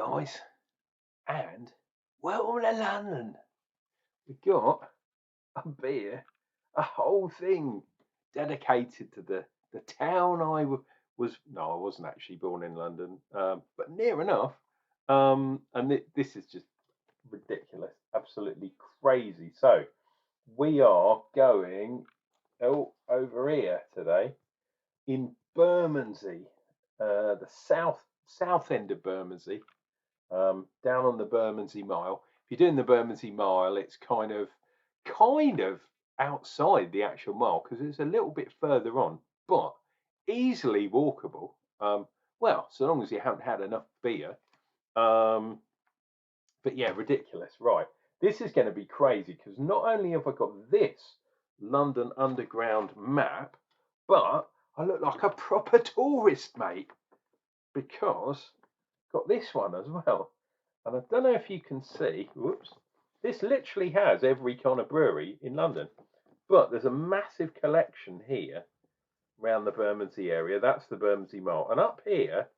guys, and welcome to London. We got a beer, a whole thing dedicated to the town was. No, I wasn't actually born in London, but near enough. And this is just ridiculous, absolutely crazy. So we are going over here today in Bermondsey, the south end of Bermondsey. Down on the Bermondsey Mile. If you're doing the Bermondsey Mile, it's kind of outside the actual mile because it's a little bit further on, but easily walkable. Well, so long as you haven't had enough beer. But yeah, ridiculous. Right, this is going to be crazy because not only have I got this London Underground map, but I look like a proper tourist, mate, because got this one as well. And I don't know if you can see, whoops, this literally has every kind of brewery in London. But there's a massive collection here around the Bermondsey area. That's the Bermondsey Mile. And up here,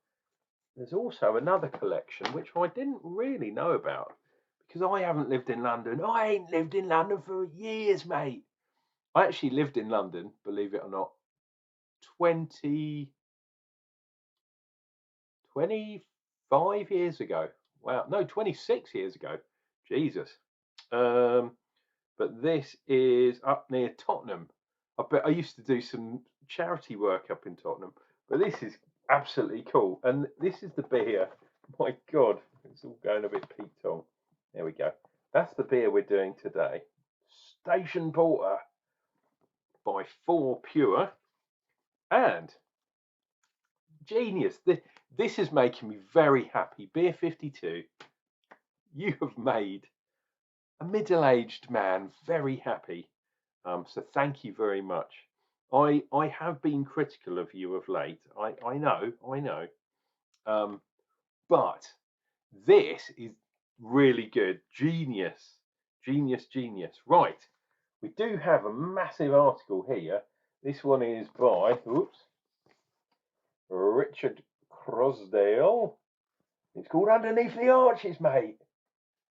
there's also another collection, which I didn't really know about because I haven't lived in London. I ain't lived in London for years, mate. I actually lived in London, believe it or not, 25 years ago. Wow, no, 26 years ago. Jesus. But this is up near Tottenham. I bet I used to do some charity work up in Tottenham. But this is absolutely cool. And this is the beer. My God, it's all going a bit peaked on. There we go. That's the beer we're doing today. Station Porter by Fourpure. And genius. This is making me very happy. Beer 52. You have made a middle-aged man very happy. So thank you very much. I have been critical of you of late. I know. But this is really good. Genius. Right. We do have a massive article here. This one is by Richard Crosdale. It's called Underneath the Arches, mate.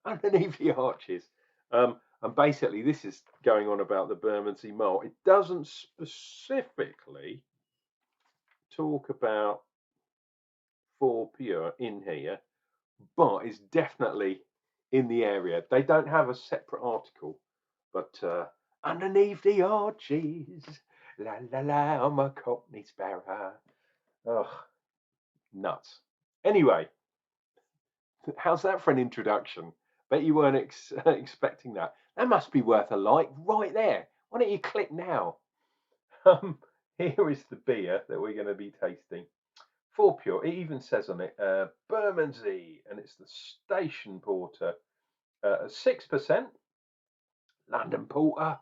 Underneath the Arches. And basically, this is going on about the Bermondsey Mile. It doesn't specifically talk about Fourpure in here, but it's definitely in the area. They don't have a separate article, but underneath the arches, la la la, I'm a Cockney sparrow. Ugh, nuts. Anyway, how's that for an introduction? Bet you weren't expecting that. That must be worth a like right there. Why don't you click now? Here is the beer that we're going to be tasting. Fourpure. It even says on it Bermondsey, and it's the Station Porter, 6% London Porter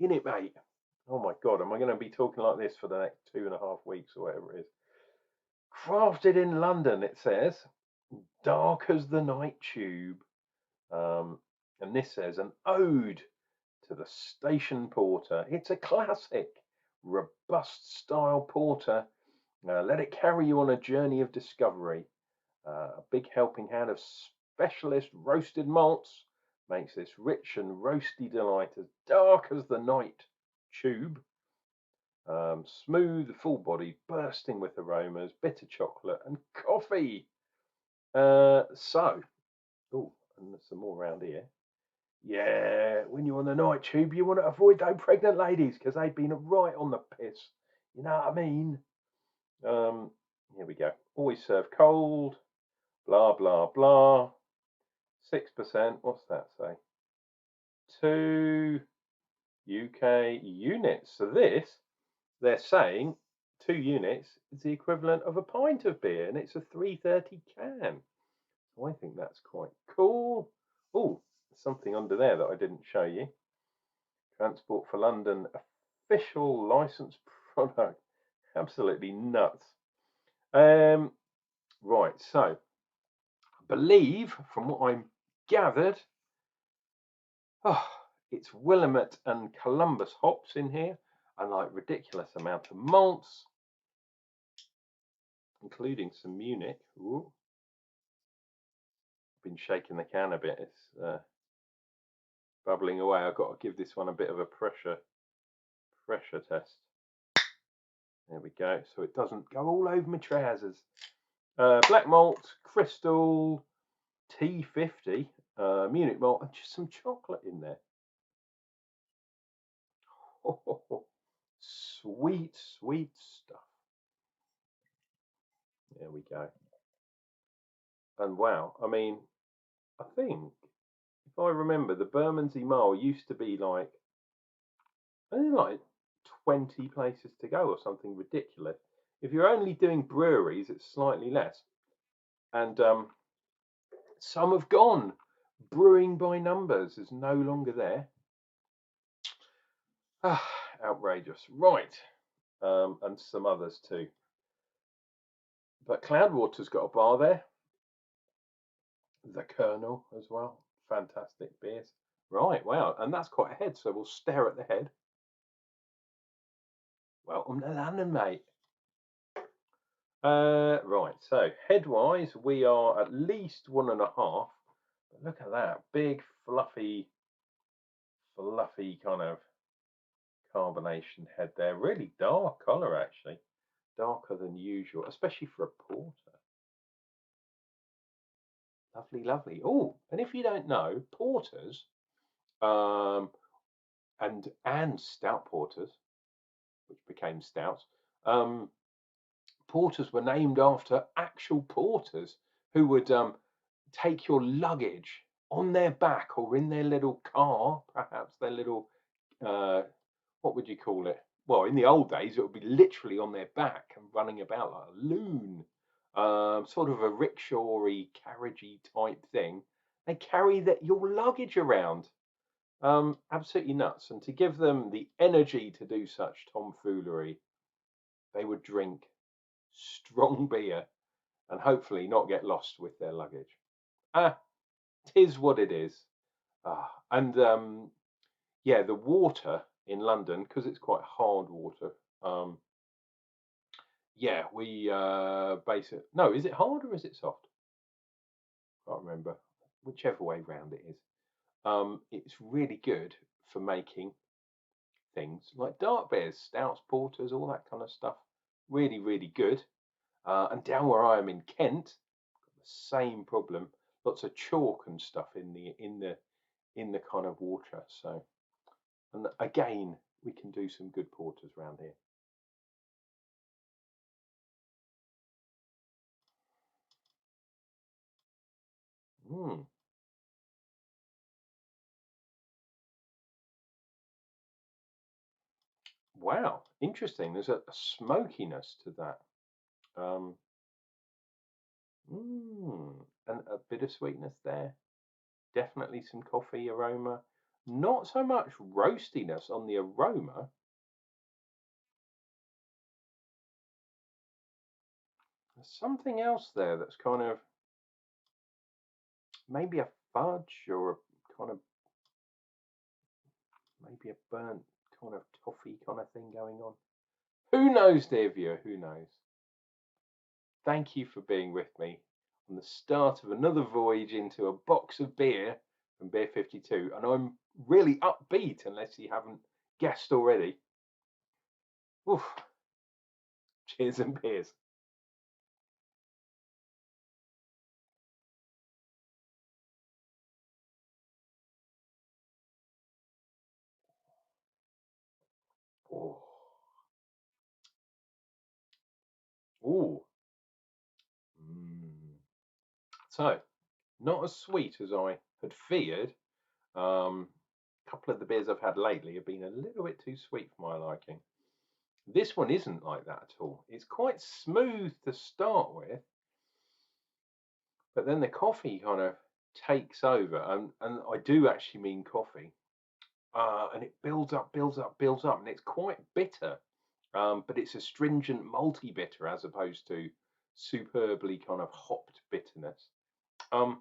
in it, mate. Oh my God, am I going to be talking like this for the next 2.5 weeks or whatever it is? Crafted in London, it says. Dark as the night tube. And this says an ode to the Station Porter. It's a classic, robust style porter. Let it carry you on a journey of discovery. A big helping hand of specialist roasted malts makes this rich and roasty delight as dark as the night tube. Smooth, full body, bursting with aromas, bitter chocolate and coffee. And there's some more around here. Yeah, when you're on the night tube, you want to avoid those pregnant ladies because they've been right on the piss. You know what I mean? Here we go. Always serve cold. Blah blah blah. 6%. What's that say? 2 UK units. So this, they're saying, 2 units is the equivalent of a pint of beer, and it's a 330 can. So I think that's quite cool. Oh, something under there that I didn't show you. Transport for London official licensed product. Absolutely nuts. Right, so I believe from what I'm gathered, it's Willamette and Columbus hops in here, and like ridiculous amount of malts, including some Munich. Ooh. been shaking the can a bit. It's bubbling away. I've got to give this one a bit of a pressure test. There we go. So it doesn't go all over my trousers. Black malt, crystal, T50, Munich malt, and just some chocolate in there. Oh, sweet, sweet stuff. There we go. And wow, I mean, I think if I remember, the Bermondsey Mile used to be like, I think like 20 places to go or something ridiculous. If you're only doing breweries, it's slightly less. And some have gone. Brewing by Numbers is no longer there. Ah, outrageous. Right. And some others too. But Cloudwater's got a bar there. The Colonel as well. Fantastic beers. Right, wow. And that's quite a head, so we'll stare at the head. Welcome to London, mate. Right, so head-wise, we are at least 1.5. But look at that. Big, fluffy kind of carbonation head there. Really dark colour, actually. Darker than usual, especially for a porter. Lovely, lovely. Oh, and if you don't know, porters and stout porters, which became stouts, porters were named after actual porters who would take your luggage on their back or in their little car, perhaps their little, what would you call it? Well, in the old days, it would be literally on their back and running about like a loon, sort of a rickshawy, carriagey type thing. They carry your luggage around. Absolutely nuts. And to give them the energy to do such tomfoolery, they would drink strong beer and hopefully not get lost with their luggage. Tis what it is. And yeah, the water in London, because it's quite hard water. Yeah, we base it. No, is it hard or is it soft? Can't remember. Whichever way round it is. It's really good for making things like dark beers, stouts, porters, all that kind of stuff. Really, really good. And down where I am in Kent, got the same problem. Lots of chalk and stuff in the kind of water. So, and again, we can do some good porters around here. Mm. Wow, interesting. There's a smokiness to that. Um, and a bit of sweetness there. Definitely some coffee aroma. Not so much roastiness on the aroma. There's something else there that's kind of maybe a fudge or a kind of maybe a burnt kind of toffee kind of thing going on. Who knows, dear viewer? Who knows? Thank you for being with me on the start of another voyage into a box of beer from Beer 52. And I'm really upbeat, unless you haven't guessed already. Oof. Cheers and beers. Oh. Ooh. So, not as sweet as I had feared. A couple of the beers I've had lately have been a little bit too sweet for my liking. This one isn't like that at all. It's quite smooth to start with, but then the coffee kind of takes over, and I do actually mean coffee. And it builds up, builds up, builds up, and it's quite bitter. But it's astringent, malty bitter as opposed to superbly kind of hopped bitterness. You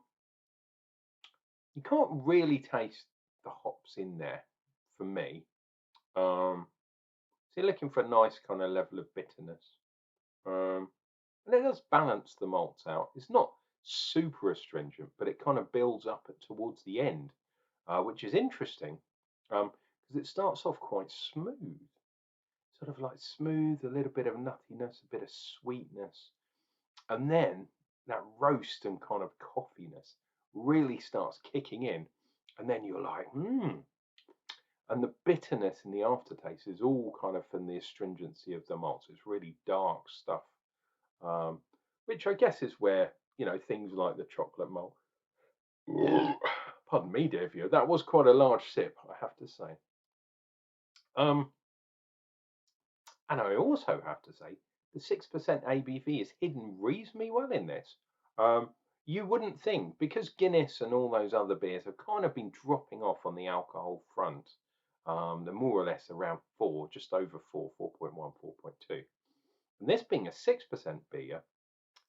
can't really taste the hops in there for me. So you're looking for a nice kind of level of bitterness. And it does balance the malts out. It's not super astringent, but it kind of builds up towards the end, which is interesting because it starts off quite smooth, sort of like smooth, a little bit of nuttiness, a bit of sweetness, and then that roast and kind of coffeeness really starts kicking in, and then you're like, and the bitterness in the aftertaste is all kind of from the astringency of the malts. It's really dark stuff, um, which I guess is where things like the chocolate malt. Pardon me, dear viewer. That was quite a large sip, I have to say. And I also have to say the 6% ABV is hidden reasonably well in this. You wouldn't think, because Guinness and all those other beers have kind of been dropping off on the alcohol front. They're more or less around 4, just over 4, 4.1, 4.2. And this being a 6% beer,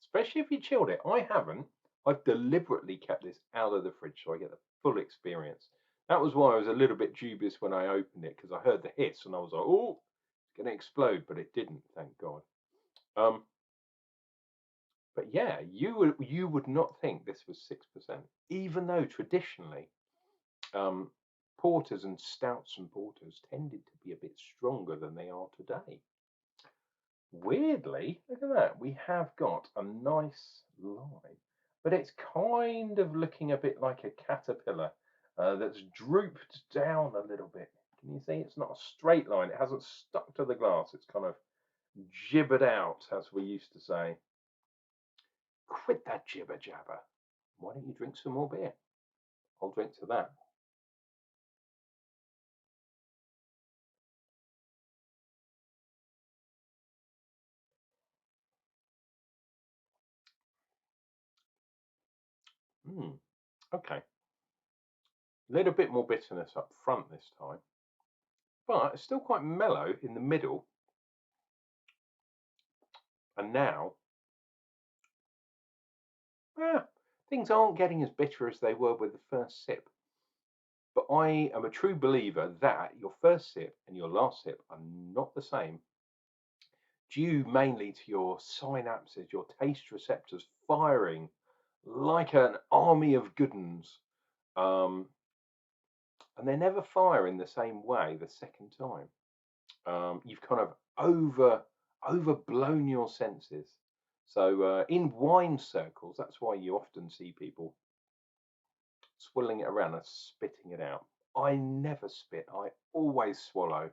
especially if you chilled it, I haven't. I've deliberately kept this out of the fridge so I get the full experience. That was why I was a little bit dubious when I opened it, because I heard the hiss and I was like, oh, it's going to explode, but it didn't, thank God. But yeah, you would not think this was 6%, even though traditionally porters and stouts and porters tended to be a bit stronger than they are today. Weirdly, look at that, we have got a nice line, but it's kind of looking a bit like a caterpillar that's drooped down a little bit. Can you see? It's not a straight line. It hasn't stuck to the glass. It's kind of gibbered out, as we used to say. Quit that jibber jabber. Why don't you drink some more beer? I'll drink to that. Okay. A little bit more bitterness up front this time, but it's still quite mellow in the middle. And now, things aren't getting as bitter as they were with the first sip. But I am a true believer that your first sip and your last sip are not the same, due mainly to your synapses, your taste receptors firing like an army of good uns. And they never fire in the same way the second time. You've kind of overblown your senses. So in wine circles, that's why you often see people swirling it around and spitting it out. I never spit. I always swallow,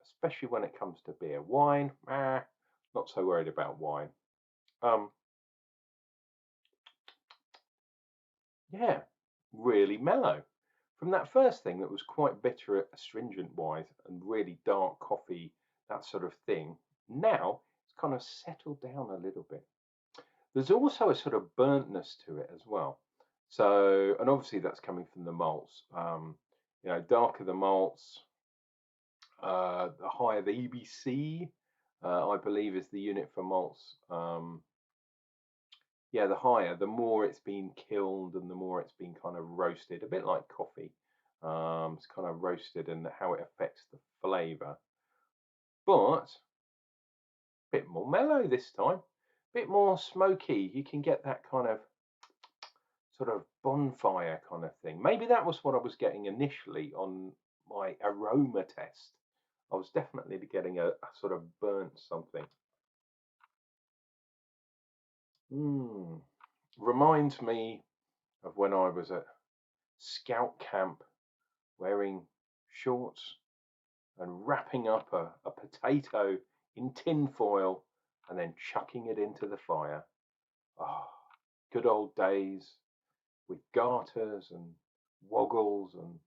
especially when it comes to beer. Wine, not so worried about wine. Yeah, really mellow. From that first thing that was quite bitter astringent wise and really dark coffee, that sort of thing, now it's kind of settled down a little bit. There's also a sort of burntness to it as well. So, and obviously that's coming from the malts. Darker the malts, the higher the EBC, I believe is the unit for malts. Yeah, the higher, the more it's been killed and the more it's been kind of roasted, a bit like coffee. It's kind of roasted and how it affects the flavour. But a bit more mellow this time, a bit more smoky. You can get that kind of sort of bonfire kind of thing. Maybe that was what I was getting initially on my aroma test. I was definitely getting a sort of burnt something. Reminds me of when I was at scout camp wearing shorts and wrapping up a potato in tin foil and then chucking it into the fire. Oh, good old days with garters and woggles and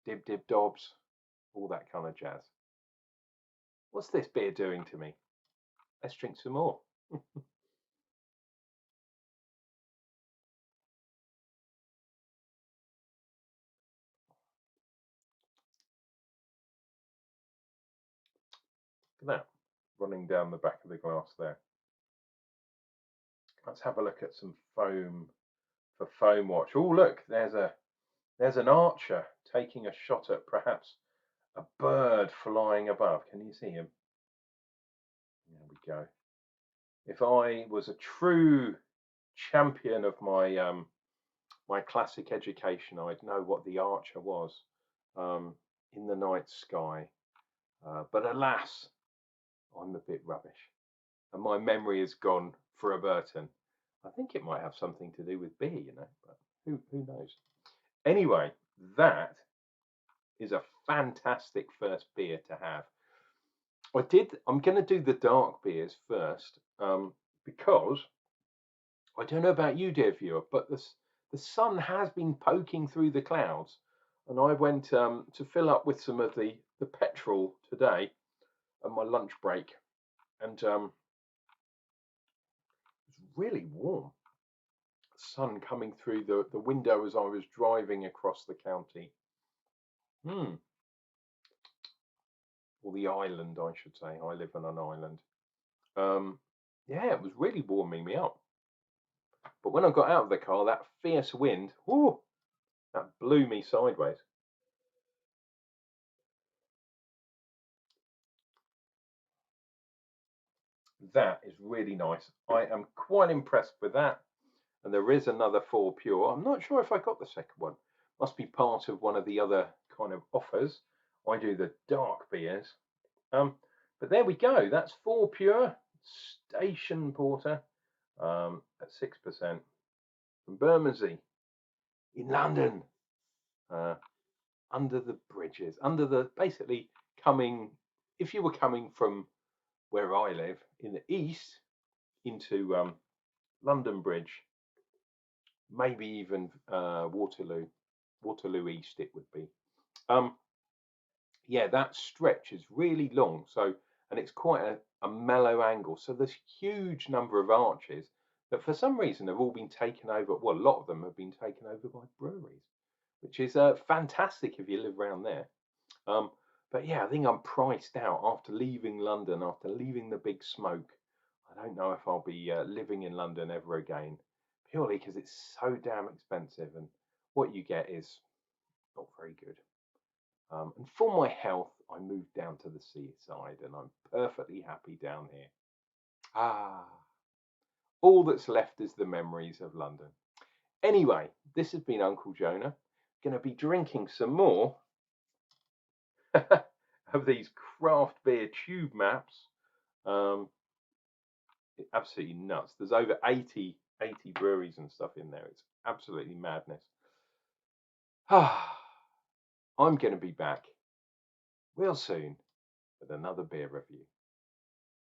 dib dib dobs, all that kind of jazz. What's this beer doing to me? Let's drink some more. Look at that, running down the back of the glass there. Let's have a look at some foam for foam watch. Oh, look, there's an archer taking a shot at perhaps a bird flying above. Can you see him? There we go. If I was a true champion of my my classic education, I'd know what the Archer was um, in the night sky. But alas, I'm a bit rubbish, and my memory is gone for a Burton. I think it might have something to do with beer, you know, but who knows? Anyway, that is a fantastic first beer to have. I'm going to do the dark beers first because I don't know about you, dear viewer, but the sun has been poking through the clouds, and I went to fill up with some of the petrol today at my lunch break, and it's really warm. Sun coming through the window as I was driving across the county. Or the island, I should say. I live on an island. Yeah, it was really warming me up. But when I got out of the car, that fierce wind, whoo, that blew me sideways. That is really nice. I am quite impressed with that. And there is another Fourpure. I'm not sure if I got the second one. Must be part of one of the other kind of offers. I do the dark beers. But there we go. That's Fourpure Station Porter at 6% from Bermondsey in London. Under the bridges, basically coming, if you were coming from where I live in the east into London Bridge, maybe even Waterloo East it would be. Yeah, that stretch is really long, so, and it's quite a mellow angle, so there's huge number of arches that for some reason have all been taken over. Well, a lot of them have been taken over by breweries, which is fantastic if you live around there. But yeah, I think I'm priced out after leaving London, after leaving the big smoke. I don't know if I'll be living in London ever again, purely because it's so damn expensive, and what you get is not very good. And for my health, I moved down to the seaside, and I'm perfectly happy down here. Ah, all that's left is the memories of London. Anyway, this has been Unclejona. Going to be drinking some more of these craft beer tube maps. Um, Absolutely nuts. There's over 80 breweries and stuff in there. It's absolutely madness. I'm going to be back real soon with another beer review.